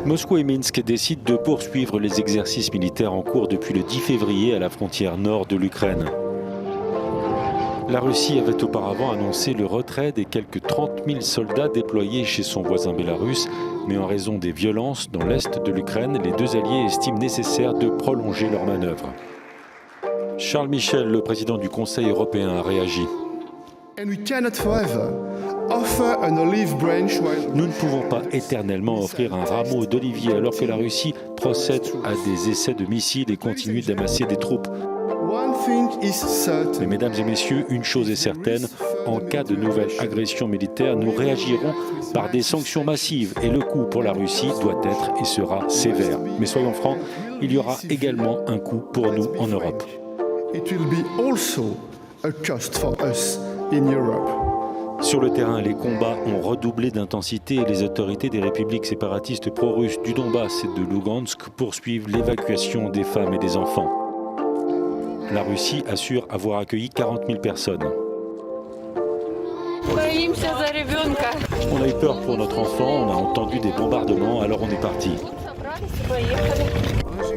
Moscou et Minsk décident de poursuivre les exercices militaires en cours depuis le 10 février à la frontière nord de l'Ukraine. La Russie avait auparavant annoncé le retrait des quelques 30 000 soldats déployés chez son voisin bélarusse, mais en raison des violences dans l'est de l'Ukraine, les deux alliés estiment nécessaire de prolonger leur manœuvre. Charles Michel, le président du Conseil européen, a réagi. Nous ne pouvons pas éternellement offrir un rameau d'olivier alors que la Russie procède à des essais de missiles et continue d'amasser des troupes. Mais mesdames et messieurs, une chose est certaine, en cas de nouvelle agression militaire, nous réagirons par des sanctions massives et le coût pour la Russie doit être et sera sévère. Mais soyons francs, il y aura également un coût pour nous en Europe. Sur le terrain, les combats ont redoublé d'intensité et les autorités des républiques séparatistes pro-russes du Donbass et de Lugansk poursuivent l'évacuation des femmes et des enfants. La Russie assure avoir accueilli 40 000 personnes. On a eu peur pour notre enfant, on a entendu des bombardements, alors on est parti.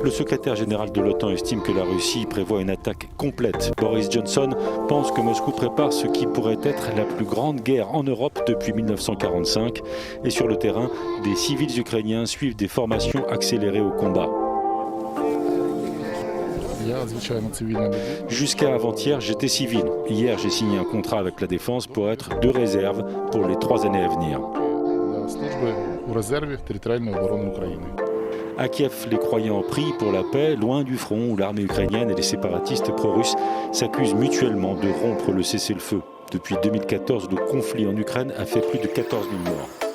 Le secrétaire général de l'OTAN estime que la Russie prévoit une attaque complète. Boris Johnson pense que Moscou prépare ce qui pourrait être la plus grande guerre en Europe depuis 1945. Et sur le terrain, des civils ukrainiens suivent des formations accélérées au combat. Jusqu'à avant-hier, j'étais civil. Hier, j'ai signé un contrat avec la Défense pour être de réserve pour les 3 années à venir. À Kiev, les croyants prient pour la paix, loin du front où l'armée ukrainienne et les séparatistes pro-russes s'accusent mutuellement de rompre le cessez-le-feu. Depuis 2014, le conflit en Ukraine a fait plus de 14 000 morts.